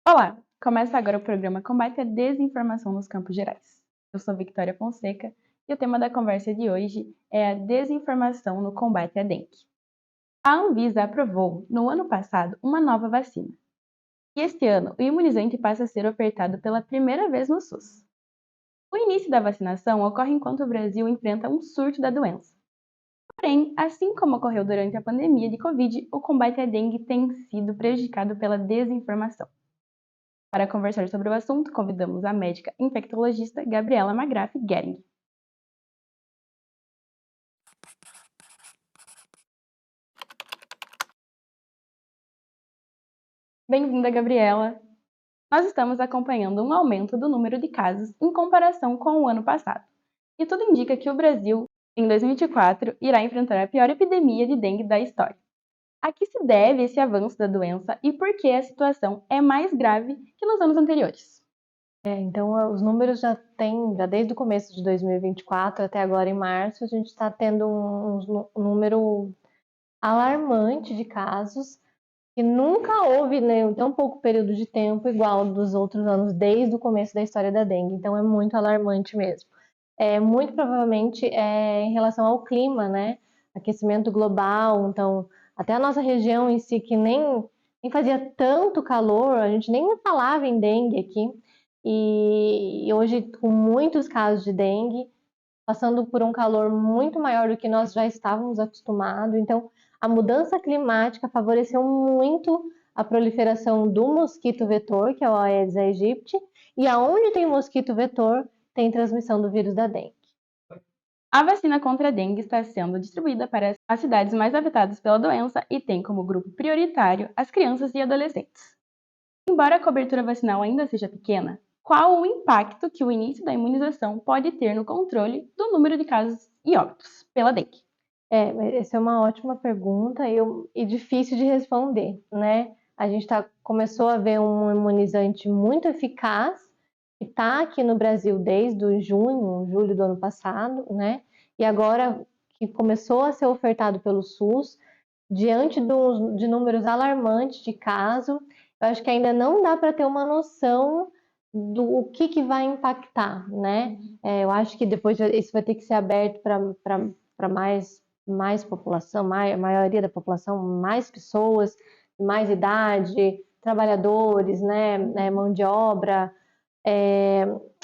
Olá! Começa agora o programa Combate à Desinformação nos Campos Gerais. Eu sou Victoria Fonseca e o tema da conversa de hoje é a desinformação no combate à dengue. A Anvisa aprovou, no ano passado, uma nova vacina. E este ano, o imunizante passa a ser ofertado pela primeira vez no SUS. O início da vacinação ocorre enquanto o Brasil enfrenta um surto da doença. Porém, assim como ocorreu durante a pandemia de Covid, o combate à dengue tem sido prejudicado pela desinformação. Para conversar sobre o assunto, convidamos a médica infectologista Gabriela Magraff Gering. Bem-vinda, Gabriela! Nós estamos acompanhando um aumento do número de casos em comparação com o ano passado. E tudo indica que o Brasil, em 2024, irá enfrentar a pior epidemia de dengue da história. A que se deve esse avanço da doença e por que a situação é mais grave que nos anos anteriores? Então, os números já desde o começo de 2024 até agora em março, a gente está tendo um número alarmante de casos que nunca houve, né, em tão pouco período de tempo igual dos outros anos, desde o começo da história da dengue. Então, é muito alarmante mesmo. Muito provavelmente em relação ao clima, né? Aquecimento global, então, até a nossa região em si, que nem fazia tanto calor, a gente nem falava em dengue aqui. E hoje, com muitos casos de dengue, passando por um calor muito maior do que nós já estávamos acostumados. Então, a mudança climática favoreceu muito a proliferação do mosquito vetor, que é o Aedes aegypti, e aonde tem mosquito vetor, tem transmissão do vírus da dengue. A vacina contra a dengue está sendo distribuída para as cidades mais afetadas pela doença e tem como grupo prioritário as crianças e adolescentes. Embora a cobertura vacinal ainda seja pequena, qual o impacto que o início da imunização pode ter no controle do número de casos e óbitos pela dengue? Essa é uma ótima pergunta e difícil de responder, né? A gente começou a ver um imunizante muito eficaz, que está aqui no Brasil desde o julho do ano passado, né? E agora que começou a ser ofertado pelo SUS, diante de números alarmantes de casos, eu acho que ainda não dá para ter uma noção do que vai impactar, né? Eu acho que depois isso vai ter que ser aberto para mais população, maioria da população, mais pessoas, mais idade, trabalhadores, né, mão de obra,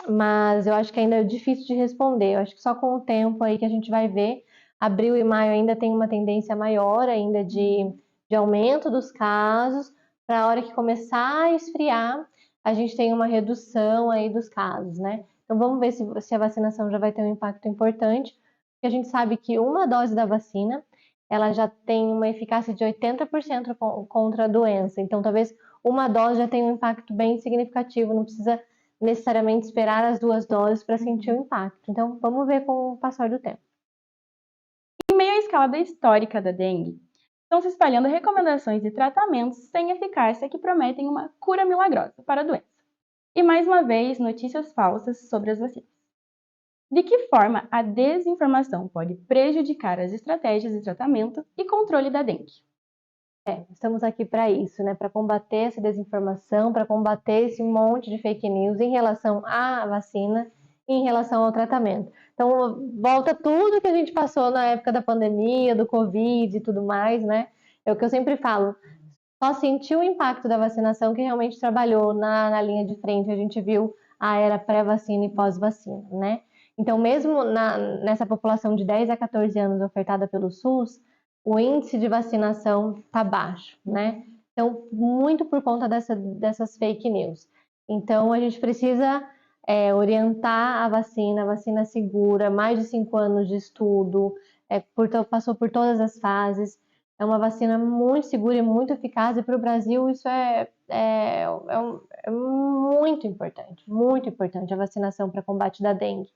mas eu acho que ainda é difícil de responder. Eu acho que só com o tempo aí que a gente vai ver. Abril e maio ainda tem uma tendência maior ainda de aumento dos casos, para a hora que começar a esfriar, a gente tem uma redução aí dos casos, né? Então vamos ver se a vacinação já vai ter um impacto importante, porque a gente sabe que uma dose da vacina, ela já tem uma eficácia de 80% contra a doença. Então talvez uma dose já tenha um impacto bem significativo, não precisa necessariamente esperar as 2 doses para sentir o impacto. Então, vamos ver com o passar do tempo. Em meio à escalada histórica da dengue, estão se espalhando recomendações de tratamentos sem eficácia que prometem uma cura milagrosa para a doença. E mais uma vez, notícias falsas sobre as vacinas. De que forma a desinformação pode prejudicar as estratégias de tratamento e controle da dengue? Estamos aqui para isso, né? Para combater essa desinformação, para combater esse monte de fake news em relação à vacina e em relação ao tratamento. Então, volta tudo que a gente passou na época da pandemia, do Covid e tudo mais, né? É o que eu sempre falo. Só sentiu o impacto da vacinação que realmente trabalhou na linha de frente. A gente viu a era pré-vacina e pós-vacina, né? Então, mesmo nessa população de 10 a 14 anos ofertada pelo SUS, o índice de vacinação está baixo, né? Então, muito por conta dessas fake news. Então, a gente precisa orientar a vacina segura, mais de 5 anos de estudo, passou por todas as fases. É uma vacina muito segura e muito eficaz, e para o Brasil isso é muito importante a vacinação para combate da dengue.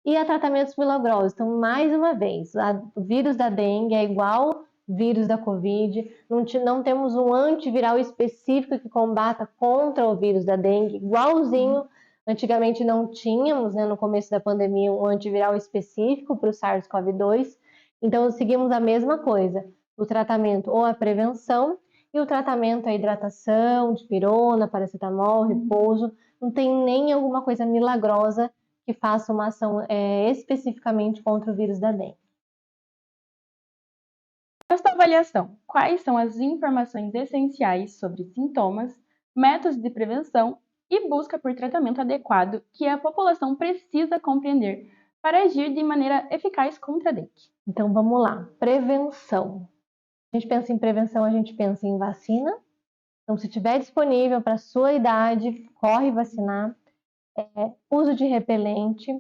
E a tratamentos milagrosos. Então, mais uma vez, o vírus da dengue é igual vírus da Covid, não temos um antiviral específico que combata contra o vírus da dengue, igualzinho. Antigamente não tínhamos, né, no começo da pandemia, um antiviral específico para o SARS-CoV-2, então seguimos a mesma coisa, o tratamento ou a prevenção, E o tratamento é hidratação, dipirona, paracetamol, repouso. Não tem nem alguma coisa milagrosa que faça uma ação especificamente contra o vírus da dengue. Na sua avaliação, quais são as informações essenciais sobre sintomas, métodos de prevenção e busca por tratamento adequado que a população precisa compreender para agir de maneira eficaz contra a dengue? Então vamos lá. Prevenção. A gente pensa em prevenção, a gente pensa em vacina. Então, se tiver disponível para a sua idade, corre vacinar. Uso de repelente,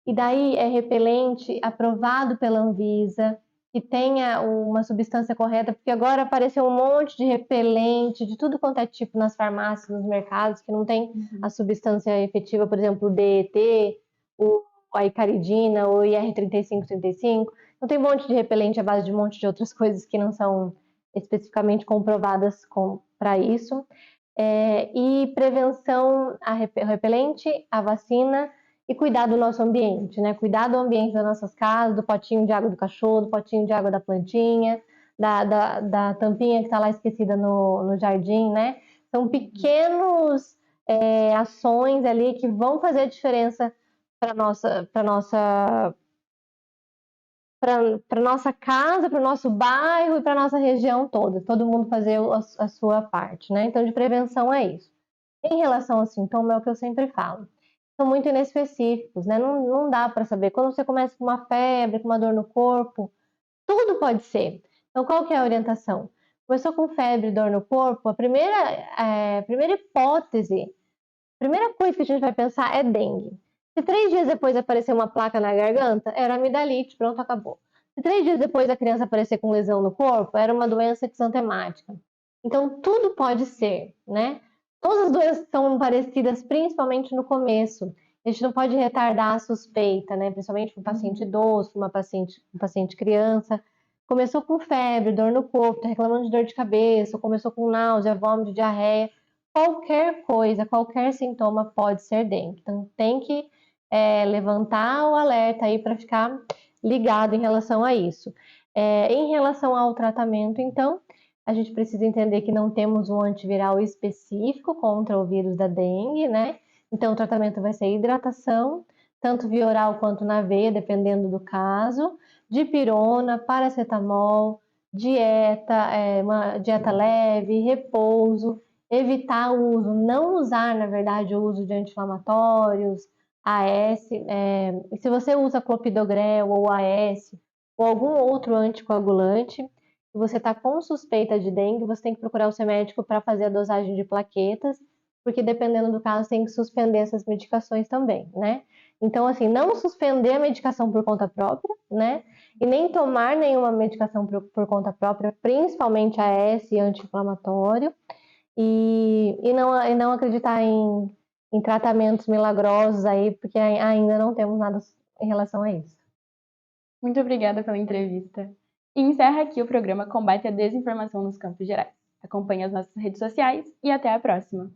e daí é repelente aprovado pela Anvisa, que tenha uma substância correta, porque agora apareceu um monte de repelente, de tudo quanto é tipo nas farmácias, nos mercados, que não tem a substância efetiva, por exemplo, o DET, a icaridina, o IR3535. Então tem um monte de repelente à base de um monte de outras coisas que não são especificamente comprovadas para isso. E prevenção a repelente, a vacina e cuidar do nosso ambiente, né? Cuidar do ambiente das nossas casas, do potinho de água do cachorro, do potinho de água da plantinha, da tampinha que está lá esquecida no jardim, né? São pequenos ações ali que vão fazer a diferença para nossa casa, para o nosso bairro e para nossa região toda. Todo mundo fazer a sua parte, né? Então, de prevenção é isso. Em relação ao sintoma, é o que eu sempre falo. São muito inespecíficos, né? Não dá para saber. Quando você começa com uma febre, com uma dor no corpo, tudo pode ser. Então, qual que é a orientação? Começou com febre, dor no corpo, a primeira hipótese, a primeira coisa que a gente vai pensar é dengue. Se 3 dias depois aparecer uma placa na garganta, era amidalite, pronto, acabou. Se 3 dias depois a criança aparecer com lesão no corpo, era uma doença exantemática. Então, tudo pode ser, né? Todas as doenças são parecidas, principalmente no começo. A gente não pode retardar a suspeita, né? Principalmente para um paciente idoso, para um paciente criança. Começou com febre, dor no corpo, tá reclamando de dor de cabeça, ou começou com náusea, vômito, diarreia. Qualquer coisa, qualquer sintoma pode ser dengue. Então, tem que levantar o alerta aí para ficar ligado em relação a isso. Em relação ao tratamento, então, a gente precisa entender que não temos um antiviral específico contra o vírus da dengue, né? Então, o tratamento vai ser hidratação, tanto via oral quanto na veia, dependendo do caso, dipirona, paracetamol, dieta, uma dieta leve, repouso, evitar o uso, não usar, na verdade, o uso de anti-inflamatórios, AS, e se você usa clopidogrel ou AS, ou algum outro anticoagulante, e você está com suspeita de dengue, você tem que procurar o seu médico para fazer a dosagem de plaquetas, porque dependendo do caso, tem que suspender essas medicações também, né? Então, assim, não suspender a medicação por conta própria, né? E nem tomar nenhuma medicação por conta própria, principalmente AS e anti-inflamatório, e não acreditar em tratamentos milagrosos aí, porque ainda não temos nada em relação a isso. Muito obrigada pela entrevista. E encerra aqui o programa Combate à Desinformação nos Campos Gerais. Acompanhe as nossas redes sociais e até a próxima!